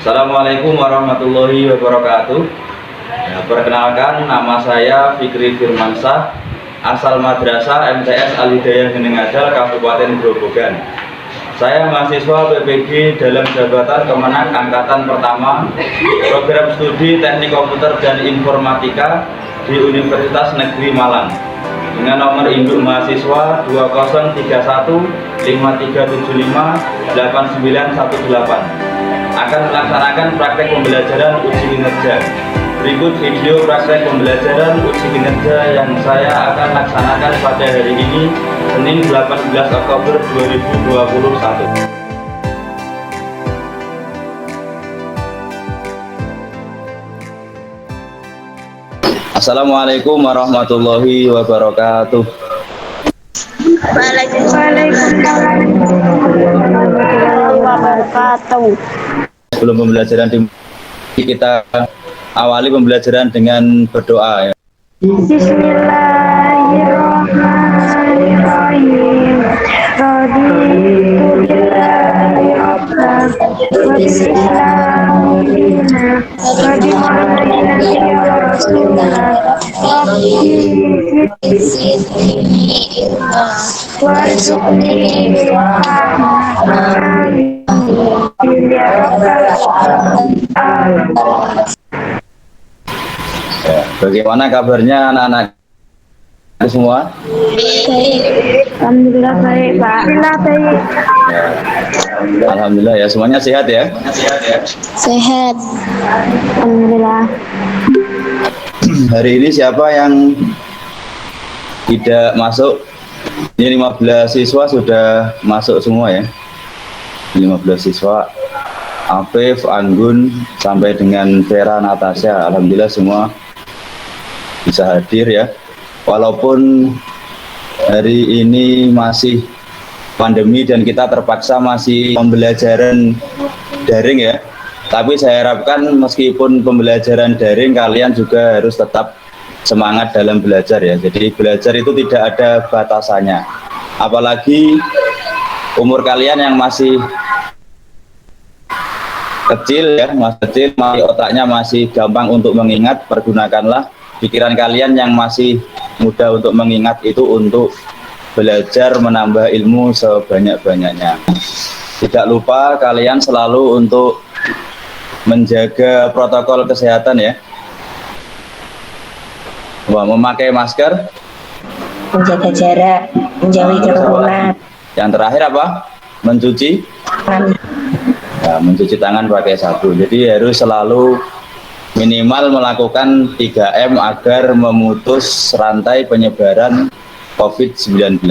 Assalamualaikum warahmatullahi wabarakatuh. Ya, perkenalkan, nama saya Fikri Firmansyah, asal Madrasah MTS Al Hidayah Genengadal, Kabupaten Grobogan. Saya mahasiswa PPG dalam jabatan Kemenak Angkatan Pertama, program studi Teknik Komputer dan Informatika di Universitas Negeri Malang, dengan nomor induk mahasiswa 20137537589118, akan melaksanakan praktek pembelajaran uji kinerja. Berikut video praktek pembelajaran uji kinerja yang saya akan laksanakan pada hari ini, Senin 18 Oktober 2021. Assalamualaikum warahmatullahi wabarakatuh. Waalaikumsalam warahmatullahi wabarakatuh. Sebelum pembelajaran kita awali pembelajaran dengan berdoa ya. Bismillahirrahmanirrahim. Raditu billahi rabban wa bi'islami dina wa bi Muhammadin rasulah rabbi zidni warzuqni fahma ya rabbal alamin. Ya, bagaimana kabarnya anak-anak semua? Alhamdulillah baik, Pak. Alhamdulillah baik. Ya, alhamdulillah ya, semuanya sehat ya. Sehat. Alhamdulillah. Hari ini siapa yang tidak masuk? Ini 15 siswa sudah masuk semua ya. 15 siswa, Afif, Anggun, sampai dengan Vera, Natasha, alhamdulillah semua bisa hadir ya. Walaupun hari ini masih pandemi dan kita terpaksa masih pembelajaran daring ya, tapi saya harapkan meskipun pembelajaran daring, kalian juga harus tetap semangat dalam belajar ya. Jadi belajar itu tidak ada batasannya, apalagi umur kalian yang masih kecil ya, masih kecil, otaknya masih gampang untuk mengingat. Pergunakanlah pikiran kalian yang masih muda untuk mengingat itu untuk belajar, menambah ilmu sebanyak-banyaknya. Tidak lupa kalian selalu untuk menjaga protokol kesehatan ya. Memakai masker, Menjaga jarak, menjauhi kerumunan. yang terakhir apa? Mencuci ya, mencuci tangan pakai sabun. Jadi harus selalu minimal melakukan 3M agar memutus rantai penyebaran COVID-19.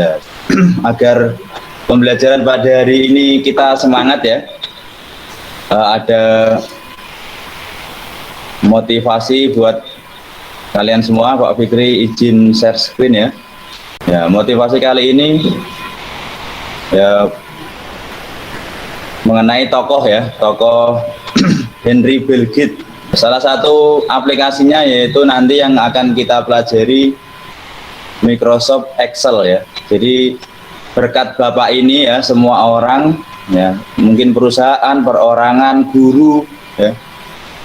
Agar pembelajaran pada hari ini kita semangat ya. Ada motivasi buat kalian semua. Pak Fikri izin share screen ya. Ya, motivasi kali ini ya mengenai tokoh ya, tokoh Henry Bill Gates. Salah satu aplikasinya yaitu nanti yang akan kita pelajari Microsoft Excel ya. Jadi berkat Bapak ini ya, semua orang ya, mungkin perusahaan, perorangan, guru ya,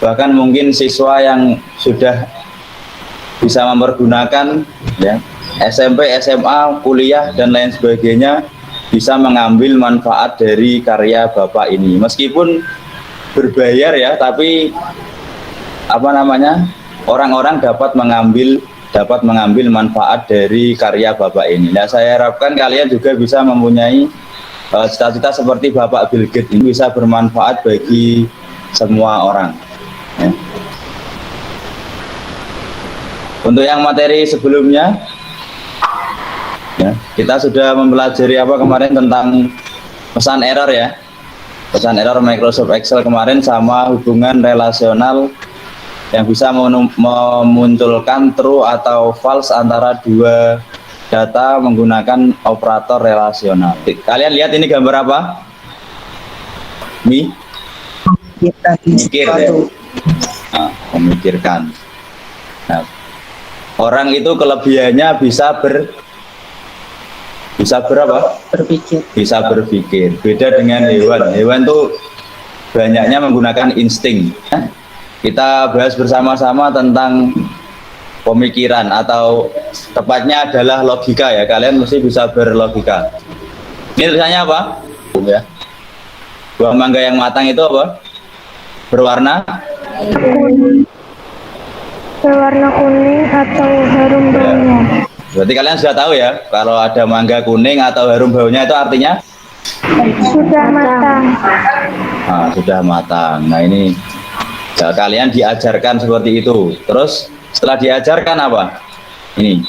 bahkan mungkin siswa yang sudah bisa mempergunakan ya, SMP, SMA, kuliah dan lain sebagainya, bisa mengambil manfaat dari karya Bapak ini. Meskipun berbayar ya, tapi orang-orang dapat mengambil manfaat dari karya Bapak ini. Nah, saya harapkan kalian juga bisa mempunyai cita-cita seperti Bapak Bill Gates ini, bisa bermanfaat bagi semua orang ya. Untuk yang materi sebelumnya ya, kita sudah mempelajari apa kemarin tentang pesan error ya, pesan error Microsoft Excel kemarin, sama hubungan relasional yang bisa memunculkan true atau false antara dua data menggunakan operator relasional. Kalian lihat ini gambar apa? Mikir ya. Nah, memikirkan. Nah, orang itu kelebihannya bisa berapa? Berpikir. Bisa berpikir. Beda dengan hewan. Hewan tuh banyaknya menggunakan insting. Kita bahas bersama-sama tentang pemikiran atau tepatnya adalah logika ya. Kalian mesti bisa berlogika. Ini tulisannya apa? Ya. Buah mangga yang matang itu apa? Berwarna Kuning. Berwarna kuning atau harum baunya. Berarti kalian sudah tahu ya, kalau ada mangga kuning atau harum baunya itu artinya Sudah matang. sudah matang. Nah ini ya, kalian diajarkan seperti itu. Terus setelah diajarkan apa? Ini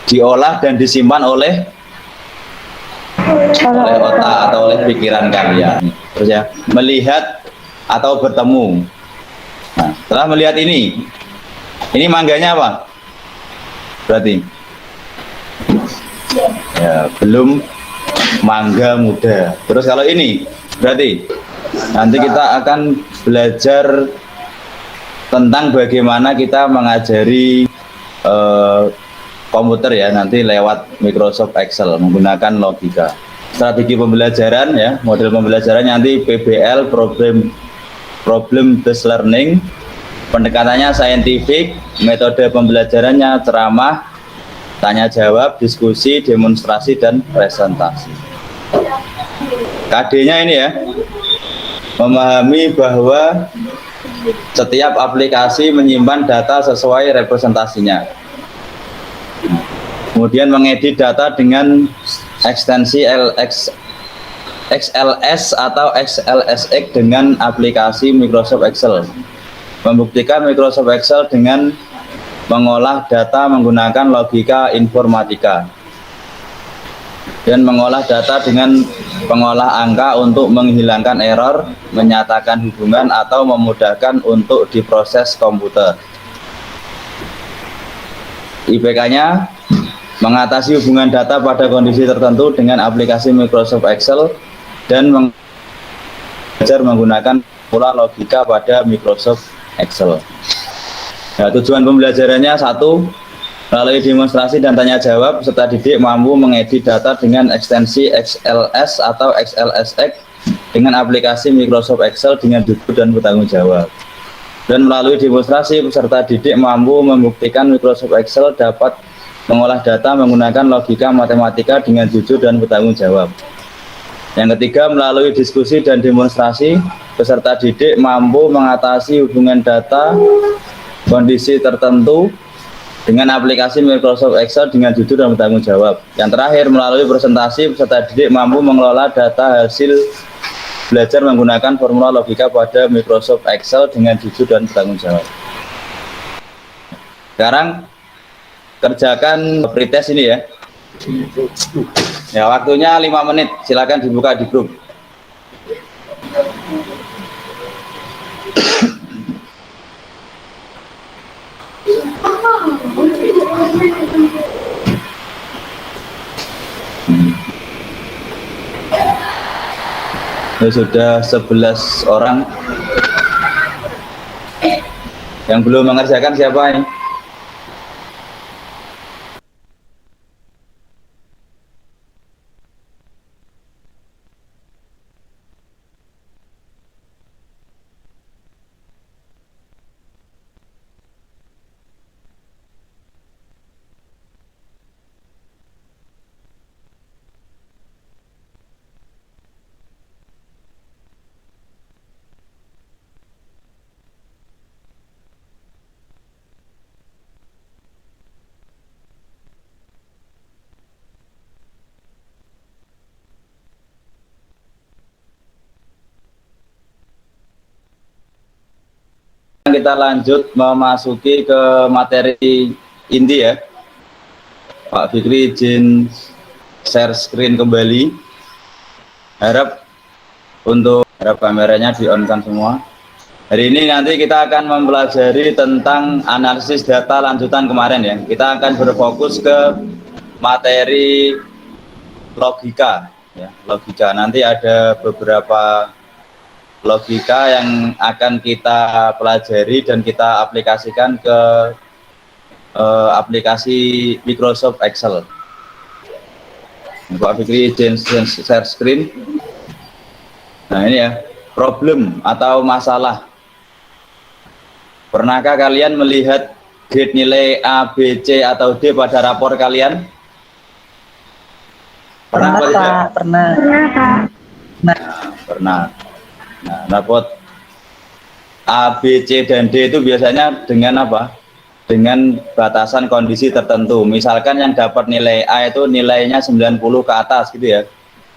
diolah dan disimpan oleh otak atau oleh pikiran kalian. Terus ya, melihat atau bertemu. Nah, setelah melihat ini mangganya apa? Berarti ya belum mangga muda. Terus kalau ini berarti nanti kita akan belajar tentang bagaimana kita mengajari komputer ya, nanti lewat Microsoft Excel menggunakan logika. Strategi pembelajaran ya, model pembelajaran nanti PBL, problem based learning, pendekatannya saintifik, metode pembelajarannya ceramah, tanya jawab, diskusi, demonstrasi, dan presentasi. KD-nya ini ya, memahami bahwa setiap aplikasi menyimpan data sesuai representasinya. Kemudian mengedit data dengan ekstensi XLS atau XLSX dengan aplikasi Microsoft Excel. Membuktikan Microsoft Excel dengan mengolah data menggunakan logika informatika. Dan mengolah data dengan pengolah angka untuk menghilangkan error, menyatakan hubungan atau memudahkan untuk diproses komputer. IPK-nya mengatasi hubungan data pada kondisi tertentu dengan aplikasi Microsoft Excel dan belajar menggunakan pola logika pada Microsoft Excel. Nah, tujuan pembelajarannya satu, melalui demonstrasi dan tanya jawab, serta didik mampu mengedit data dengan ekstensi XLS atau XLSX dengan aplikasi Microsoft Excel dengan jujur dan bertanggung jawab. Dan melalui demonstrasi, peserta didik mampu membuktikan Microsoft Excel dapat mengolah data menggunakan logika matematika dengan jujur dan bertanggung jawab. Yang ketiga, melalui diskusi dan demonstrasi, peserta didik mampu mengatasi hubungan data kondisi tertentu dengan aplikasi Microsoft Excel dengan jujur dan bertanggung jawab. Yang terakhir, melalui presentasi, peserta didik mampu mengelola data hasil belajar menggunakan formula logika pada Microsoft Excel dengan jujur dan bertanggung jawab. Sekarang kerjakan pretest ini ya. Ya, waktunya 5 menit. Silakan dibuka di grup. Ya, sudah 11 orang. Yang belum mengerjakan siapa ini? Kita lanjut memasuki ke materi inti ya. Pak Fikri izin share screen kembali. Harap kameranya di-on-kan semua. Hari ini nanti kita akan mempelajari tentang analisis data lanjutan kemarin ya. Kita akan berfokus ke materi logika ya. Logika nanti ada beberapa logika yang akan kita pelajari dan kita aplikasikan ke aplikasi Microsoft Excel. Pak Fikri izin share screen. Nah ini ya, problem atau masalah. Pernahkah kalian melihat grade nilai A, B, C, atau D pada rapor kalian? Pernah apa tidak? Pernah. Pernah, Kak. Pernah. Nah, rapor A, B, C, dan D itu biasanya dengan apa? Dengan batasan kondisi tertentu. Misalkan yang dapat nilai A itu nilainya 90 ke atas gitu ya.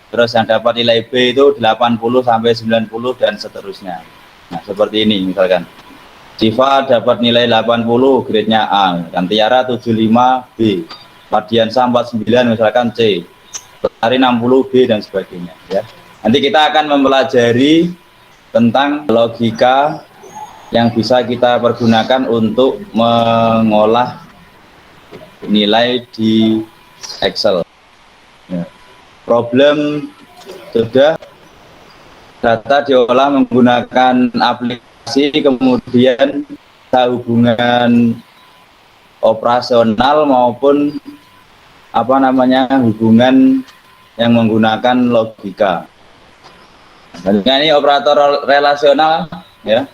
Terus yang dapat nilai B itu 80 sampai 90 dan seterusnya. Nah, seperti ini misalkan. Siva dapat nilai 80, grade-nya A. Dan Tiara 75, B. Mardiansa 49, misalkan C. Lestari 60, B, dan sebagainya. Ya. Nanti kita akan mempelajari tentang logika yang bisa kita pergunakan untuk mengolah nilai di Excel. Ya. Problem sudah, data diolah menggunakan aplikasi, kemudian hubungan operasional maupun hubungan yang menggunakan logika. Dan ini operator relasional ya.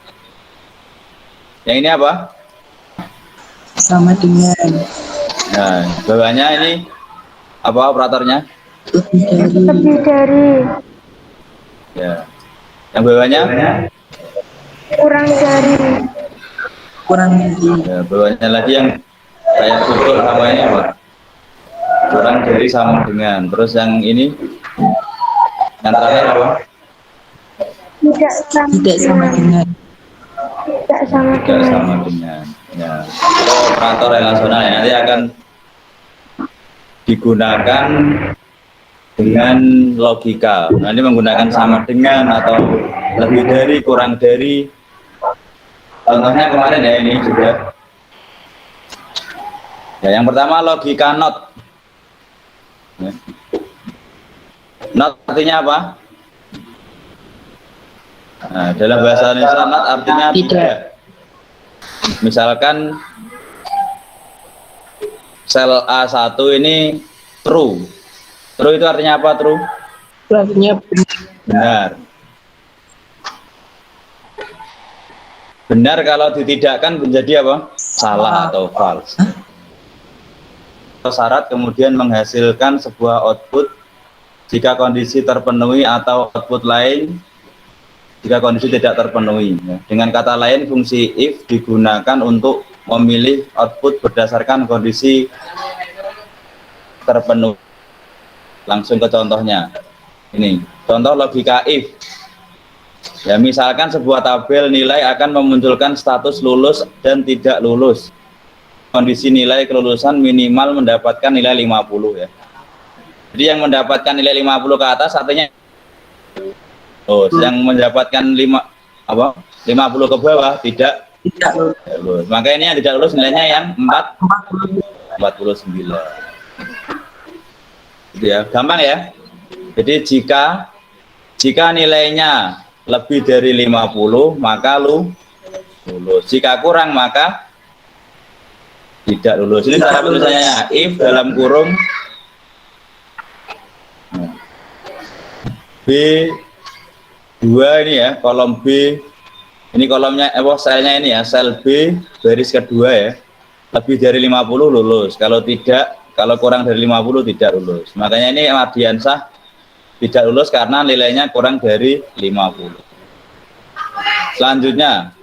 Yang ini apa? Sama dengan. Nah, bawahnya ini apa operatornya? Lebih dari. Ya. Yang bawahnya? Kurang dari. Kurang dari. Ya, bawahnya lagi yang kayak tutup sama ini apa? Kurang dari sama dengan. Terus yang ini? Yang terakhir apa? Tidak sama dengan. Tidak sama Tidak dengan. sama dengan. Ya. Itu operator relasional ya. Nanti akan digunakan dengan logika. Nanti menggunakan sama dengan atau lebih dari, kurang dari. Contohnya kemarin ya ini juga. Ya, yang pertama logika not. Ya. Not artinya apa? Nah, dalam bahasa Indonesia not artinya tidak. Misalkan sel A1 ini true. True itu artinya apa, true? Artinya Benar. Benar kalau ditidakkan menjadi apa? Salah atau false. Syarat kemudian menghasilkan sebuah output jika kondisi terpenuhi atau output lain jika kondisi tidak terpenuhi. Dengan kata lain, fungsi if digunakan untuk memilih output berdasarkan kondisi terpenuhi. Langsung ke contohnya. Ini contoh logika if. Ya, misalkan sebuah tabel nilai akan memunculkan status lulus dan tidak lulus. Kondisi nilai kelulusan minimal mendapatkan nilai 50 ya. Jadi yang mendapatkan nilai 50 ke atas artinya yang mendapatkan 50 ke bawah tidak lulus. Maka ini yang tidak lulus nilainya yang 49. Gitu ya, gampang ya. Jadi jika nilainya lebih dari 50 maka lulus. Jika kurang maka tidak lulus. Ini cara penulisannya if dalam kurung B2 ini ya, kolom B. Ini kolomnya selnya ini ya, sel B baris kedua ya. Lebih dari 50 lulus. Kalau kurang dari 50 tidak lulus. Makanya ini Mardiansa tidak lulus karena nilainya kurang dari 50. Selanjutnya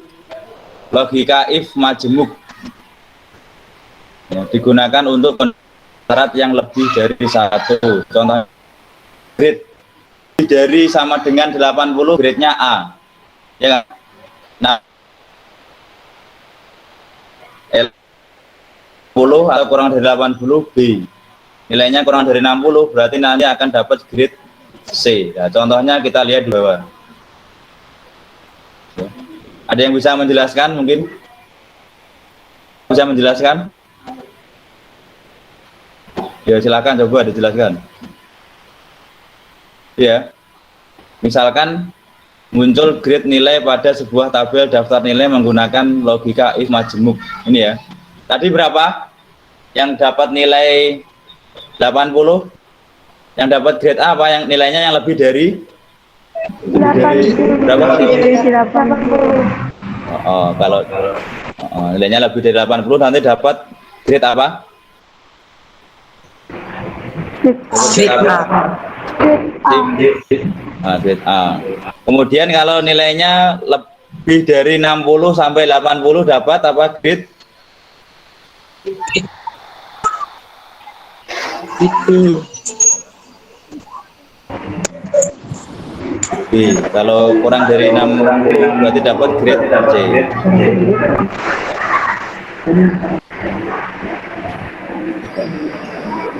logika if majemuk. Ya, digunakan untuk syarat yang lebih dari satu. Contoh grade dari sama dengan 80 grade-nya A. Ya kan? Nah, 10 atau kurang dari 80 B. Nilainya kurang dari 60 berarti nanti akan dapat grade C. Nah, contohnya kita lihat di bawah. Ya. Ada yang bisa menjelaskan mungkin? Bisa menjelaskan? Ya silakan coba dijelaskan. Ya, misalkan muncul grade nilai pada sebuah tabel daftar nilai menggunakan logika if majemuk. Ini ya. Tadi berapa? Yang dapat nilai 80? Yang dapat grade A apa? Yang nilainya yang lebih dari berapa sih? Dari 80. Kalau nilainya lebih dari 80 nanti dapat grade apa? Grade A. Grade A. Kemudian kalau nilainya lebih dari 60 sampai 80 dapat apa grade? Grade B. B. Kalau kurang dari 60 berarti dapat grade C.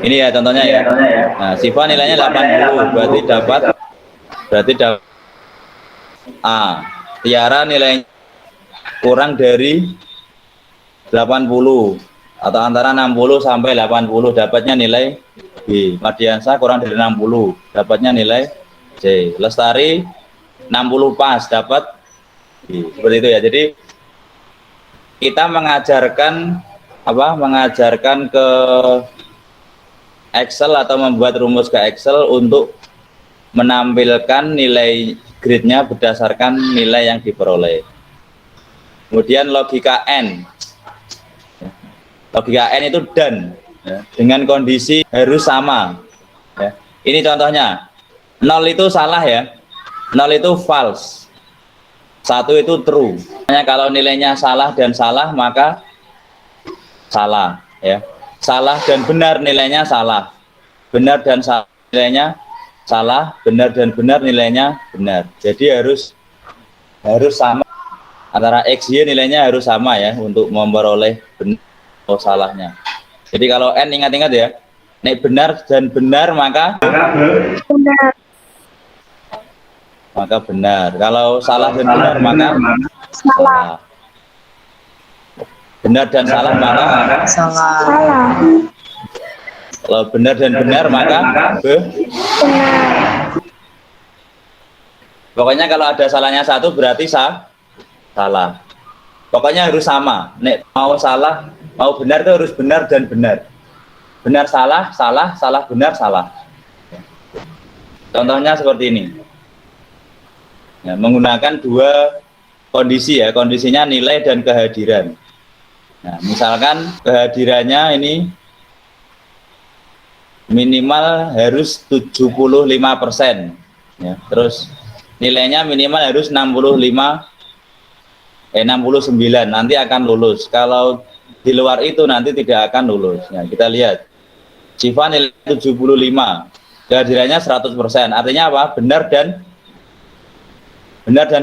Ini ya contohnya ya. Nah, Siva nilainya 80 berarti dapat A. Tiara nilainya kurang dari 80 atau antara 60 sampai 80 dapatnya nilai B. Mardiansa kurang dari 60 dapatnya nilai C. Lestari 60 pas dapat B. Seperti itu ya. Jadi kita mengajarkan ke Excel atau membuat rumus ke Excel untuk menampilkan nilai grade-nya berdasarkan nilai yang diperoleh. Kemudian logika N. Logika N itu dan ya, dengan kondisi harus sama. Ya. Ini contohnya. 0 itu salah ya. 0 itu false. 1 itu true. Kalau nilainya salah dan salah maka salah ya. Salah dan benar nilainya salah. Benar dan salah nilainya salah, benar dan benar nilainya benar. Jadi harus sama antara X, Y nilainya harus sama ya untuk memperoleh benar atau salahnya. Jadi kalau N ingat-ingat ya, nek benar dan benar maka Benar. benar. Kalau salah dan benar maka Salah. Benar dan salah maka Salah. Salah. kalau benar dan benar maka Benar. pokoknya kalau ada salahnya satu berarti salah. Pokoknya harus sama. Nek mau salah, mau benar itu harus benar dan benar. Benar salah, salah, salah benar, salah. Contohnya seperti ini. Ya, menggunakan dua kondisi ya, kondisinya nilai dan kehadiran. Nah, misalkan kehadirannya ini minimal harus 75%. Ya, terus nilainya minimal harus 69 nanti akan lulus. Kalau di luar itu nanti tidak akan lulus. Ya, kita lihat. Siva nilai 75, kehadirannya 100%. Artinya apa? Benar dan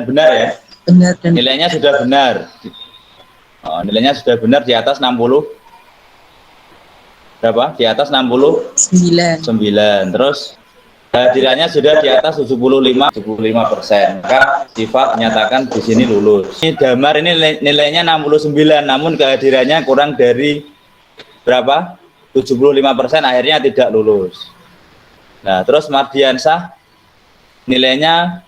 benar ya. Benar dan Nilainya sudah benar. Nilainya sudah benar di atas 60. Berapa? Di atas 69. 9. Terus kehadirannya sudah di atas 75%. Maka Siva menyatakan di sini lulus. Ini Damar ini nilainya 69, namun kehadirannya kurang dari berapa? 75%, akhirnya tidak lulus. Nah, terus Mardiansah nilainya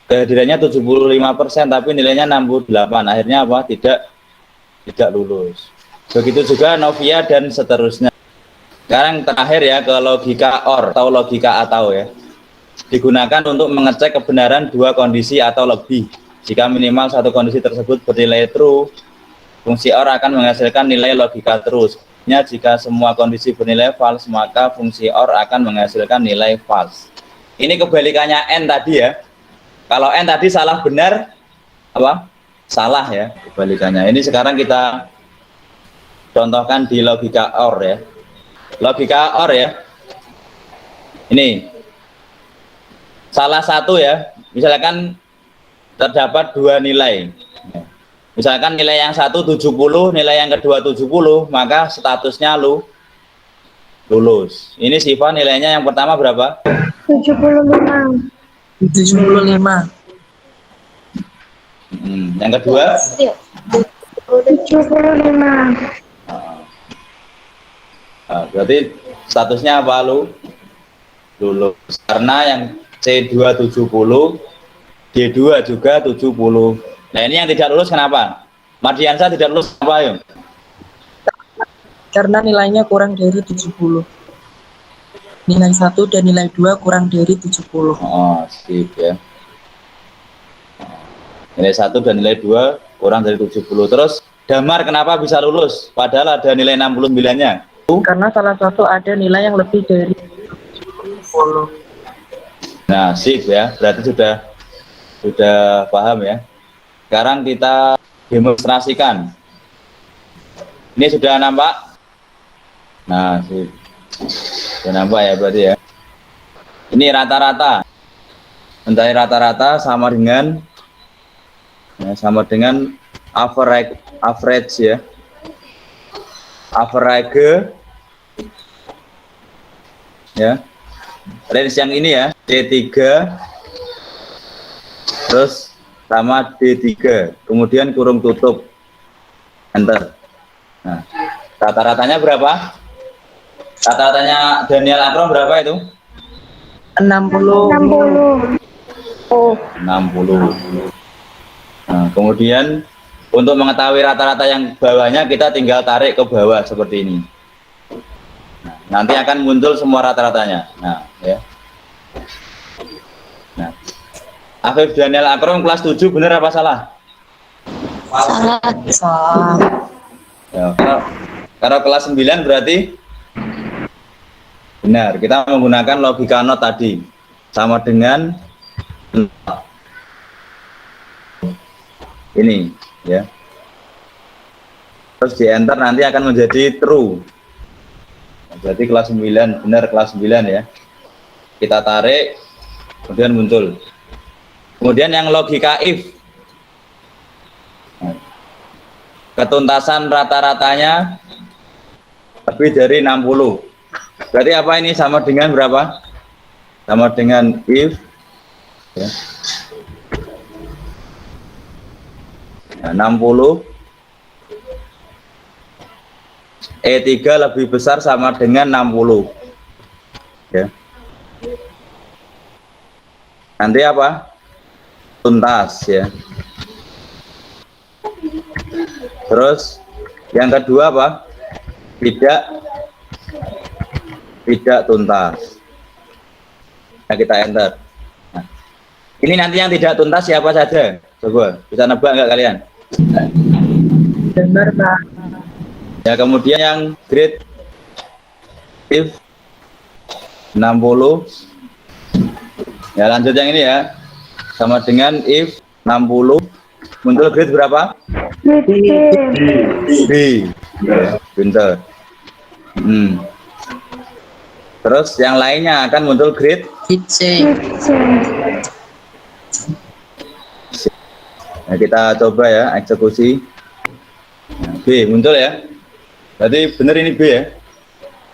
kehadirannya 75%, tapi nilainya 68, akhirnya apa? Tidak lulus. Begitu juga Novia dan seterusnya. Sekarang terakhir ya ke logika OR atau logika atau ya. Digunakan untuk mengecek kebenaran dua kondisi atau lebih. Jika minimal satu kondisi tersebut bernilai true, fungsi OR akan menghasilkan nilai logika true. Jika semua kondisi bernilai false, maka fungsi OR akan menghasilkan nilai false. Ini kebalikannya N tadi ya. Kalau N tadi salah benar, apa? Salah ya kebalikannya. Ini sekarang kita contohkan di logika OR ya. Logika OR ya. Ini salah satu ya. Misalkan terdapat dua nilai. Misalkan nilai yang satu 70, nilai yang kedua 70, maka statusnya lulus. Ini Siva nilainya yang pertama berapa? 75. 75. Yang kedua? 75. Berarti statusnya apa lulus. Karena yang C2 70, D2 juga 70. Nah ini yang tidak lulus kenapa? Mardiansah tidak lulus apa ya? Karena nilainya kurang dari 70. Nilai 1 dan nilai 2 kurang dari 70. Oh, sip ya. Nilai 1 dan nilai 2 kurang dari 70. Terus Damar kenapa bisa lulus? Padahal ada nilai 69-nya. Karena salah satu ada nilai yang lebih dari 70. Nah, sip ya. Berarti sudah paham ya. Sekarang kita demonstrasikan. Ini sudah nampak? Nah, sip. Sudah nampak ya berarti ya. Ini rata-rata. Mencari rata-rata sama dengan average ya. Average ya. Range yang ini ya, D3 terus sama D3. Kemudian kurung tutup. Enter. Nah, rata-ratanya berapa? Rata-ratanya Daniel Akrom berapa itu? 60. 60. Oh, 60. Nah, kemudian untuk mengetahui rata-rata yang bawahnya kita tinggal tarik ke bawah seperti ini. Nah, nanti akan muncul semua rata-ratanya. Nah, ya. Nah, Afif Daniel Akrom kelas 7 benar apa salah? Salah. Ya, kalau kelas 9 berarti benar. Kita menggunakan logika not tadi. Sama dengan ini ya. Terus di enter nanti akan menjadi true. Nah, berarti kelas 9 benar, kelas 9 ya. Kita tarik kemudian muncul. Kemudian yang logika if. Nah, ketuntasan rata-ratanya lebih dari 60. Berarti apa ini sama dengan berapa? Sama dengan if ya. Nah, 60 E3 lebih besar sama dengan 60 ya. Nanti apa? Tuntas ya. Terus yang kedua apa? Tidak tuntas. Nah, kita enter. Nah, ini nanti yang tidak tuntas siapa saja? Coba bisa nebak nggak kalian? Benar, Pak. Ya, kemudian yang grade if 60. Ya, lanjut yang ini ya. Sama dengan if 60 muncul grade berapa? B. Ya, pinter. Terus yang lainnya akan muncul grade C. Nah, kita coba ya eksekusi. Nah, B muncul ya. Berarti benar ini B ya.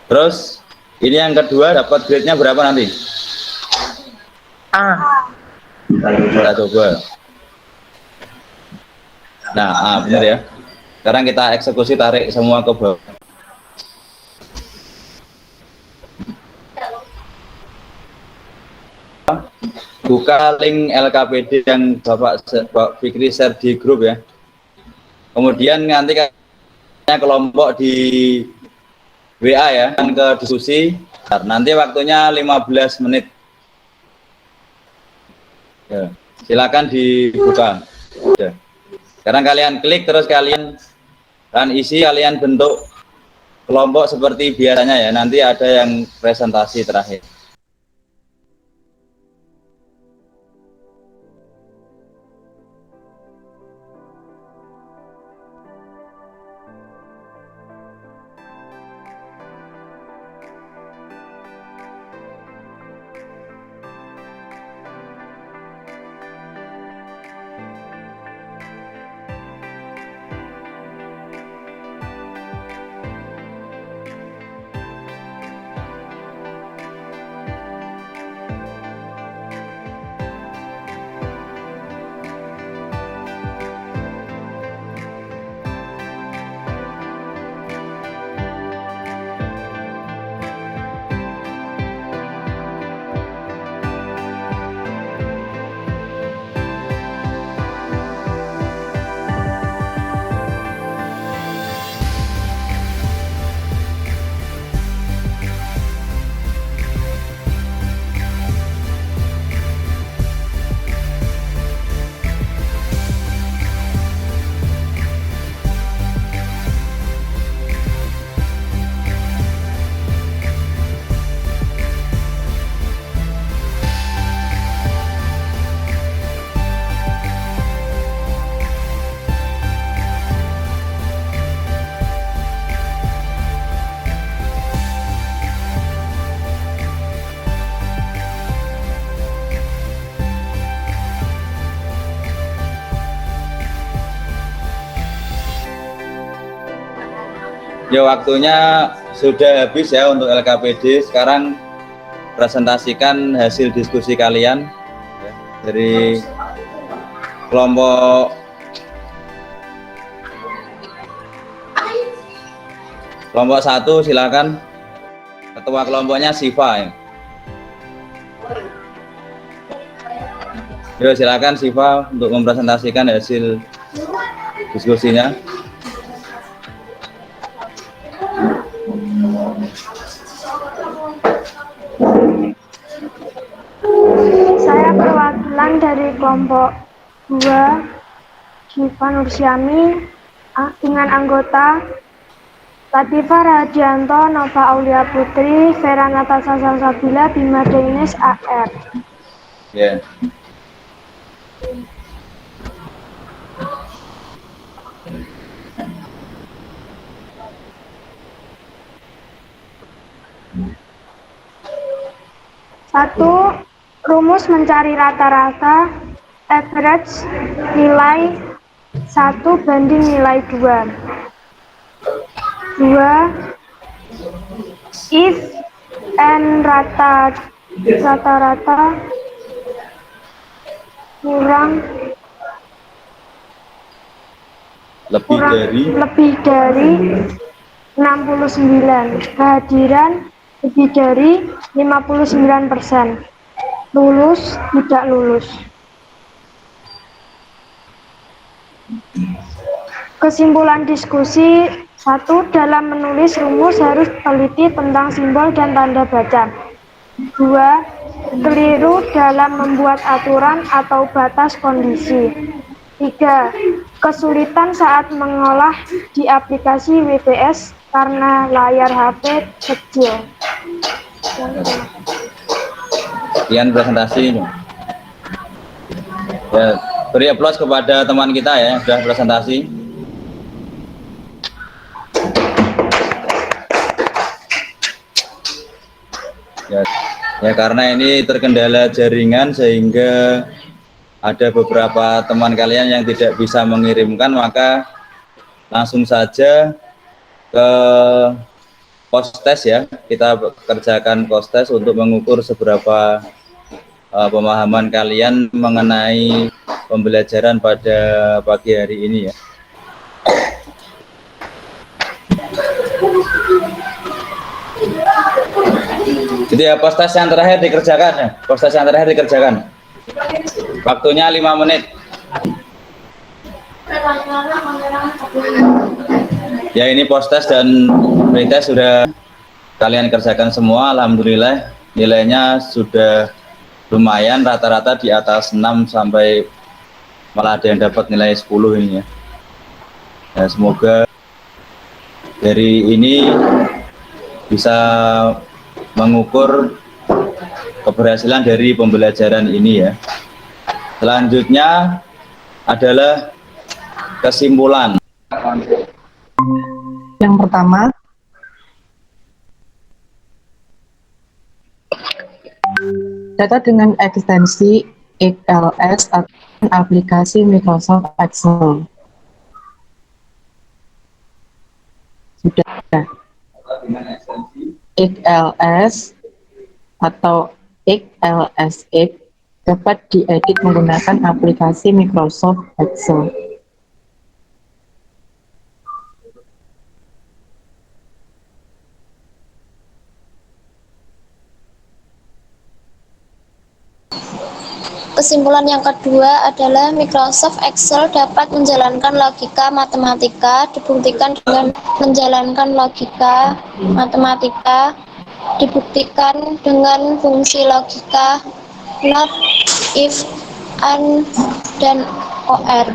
Terus ini yang kedua dapat grade-nya berapa nanti? A. Kita coba. Nah, A benar ya. Sekarang kita eksekusi, tarik semua ke bawah. Buka link LKPD yang Bapak Fikri share di grup ya. Kemudian nanti kelompok di WA ya, dan ke diskusi. Nanti waktunya 15 menit. Ya, silakan dibuka. Ya. Sekarang kalian klik, terus kalian isi, kalian bentuk kelompok seperti biasanya ya. Nanti ada yang presentasi terakhir. Ya waktunya sudah habis ya untuk LKPD. Sekarang presentasikan hasil diskusi kalian ya, dari kelompok satu. Silakan, ketua kelompoknya Siva ya. Yo, silakan Siva untuk mempresentasikan hasil diskusinya. Saya perwakilan dari kelompok 2, Syifa Nursyami, dengan anggota Latifah Radianto, Nova Aulia Putri, Vera Natasha Salsabila, Bima Denis, AR. Ya. Satu, rumus mencari rata-rata average nilai 1 banding nilai 2. 2, if n rata-rata kurang lebih dari 69, kehadiran lebih dari 59%, lulus tidak lulus. Kesimpulan diskusi: 1. Dalam menulis rumus harus teliti tentang simbol dan tanda baca. 2. Keliru dalam membuat aturan atau batas kondisi. 3. Kesulitan saat mengolah di aplikasi WPS karena layar HP kecil. Sekian presentasi. Ya, beri aplaus kepada teman kita ya, sudah presentasi. Ya, karena ini terkendala jaringan sehingga ada beberapa teman kalian yang tidak bisa mengirimkan, maka langsung saja ke post test ya. Kita kerjakan post test untuk mengukur seberapa pemahaman kalian mengenai pembelajaran pada pagi hari ini ya. Jadi ya, post test yang terakhir dikerjakan ya. Post test yang terakhir dikerjakan. Waktunya 5 menit. Ya, ini post test dan pretest sudah kalian kerjakan semua. Alhamdulillah nilainya sudah lumayan, rata-rata di atas 6 sampai malah ada yang dapat nilai 10 ini ya. Ya, semoga dari ini bisa mengukur keberhasilan dari pembelajaran ini ya. Selanjutnya adalah kesimpulan. Yang pertama, data dengan ekstensi XLS atau aplikasi Microsoft Excel. Sudah. XLS atau XLSX dapat diedit menggunakan aplikasi Microsoft Excel. Kesimpulan yang kedua adalah Microsoft Excel dapat menjalankan logika matematika, dibuktikan dengan menjalankan logika matematika, dibuktikan dengan fungsi logika not, if, and, dan OR.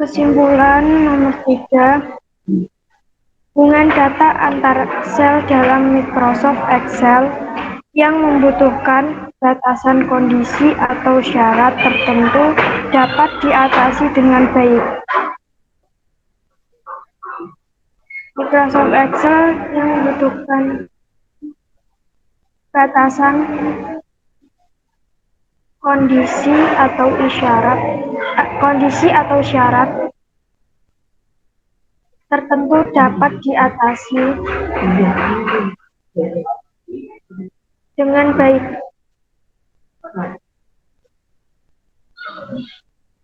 Kesimpulan nomor 3, hubungan data antar sel dalam Microsoft Excel yang membutuhkan batasan kondisi atau syarat tertentu dapat diatasi dengan baik. Microsoft Excel yang membutuhkan batasan kondisi atau syarat tertentu dapat diatasi dengan baik.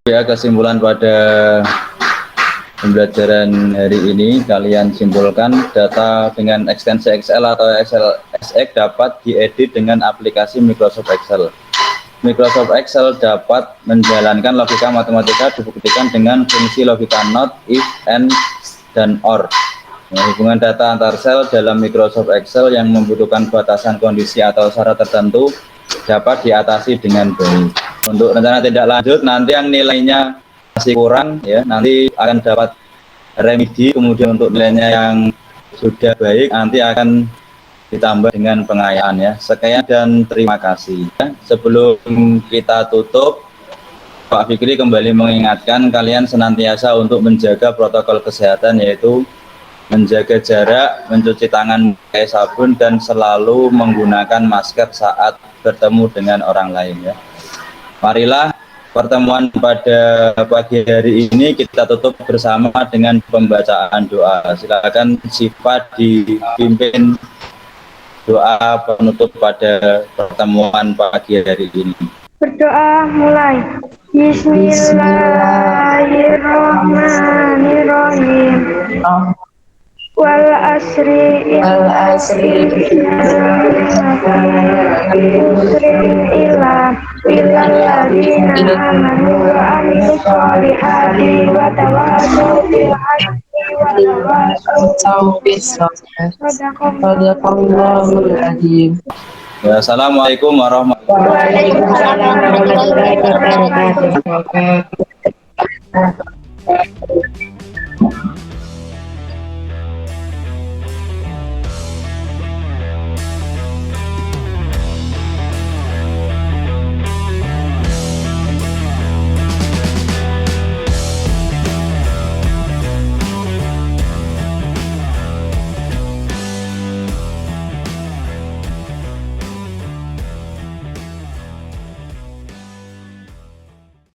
Ya, kesimpulan pada pembelajaran hari ini, kalian simpulkan data dengan ekstensi Excel atau Excel SX dapat diedit dengan aplikasi Microsoft Excel. Microsoft Excel dapat menjalankan logika matematika dibuktikan dengan fungsi logika not, if, and, dan or. Hubungan data antar sel dalam Microsoft Excel yang membutuhkan batasan kondisi atau syarat tertentu dapat diatasi dengan baik. Untuk rencana tindak lanjut, nanti yang nilainya masih kurang ya, nanti akan dapat remedi. Kemudian untuk nilainya yang sudah baik nanti akan ditambah dengan pengayaan ya. Sekian dan terima kasih. Sebelum kita tutup, Pak Fikri kembali mengingatkan kalian senantiasa untuk menjaga protokol kesehatan, yaitu menjaga jarak, mencuci tangan pakai sabun, dan selalu menggunakan masker saat bertemu dengan orang lain ya. Marilah pertemuan pada pagi hari ini kita tutup bersama dengan pembacaan doa. Silakan Syifa dipimpin doa penutup pada pertemuan pagi hari ini. Berdoa mulai. Bismillahirrahmanirrahim. Wal asri illal ladzina amanu wa amilus solihati wa tawassaw bil haqqi wa tawassaw bis sabr. Sadaqallahul adzim. Ya, assalamualaikum warahmatullahi Waalaikumsalam warahmatullahi wabarakatuh. Wabarakatuh.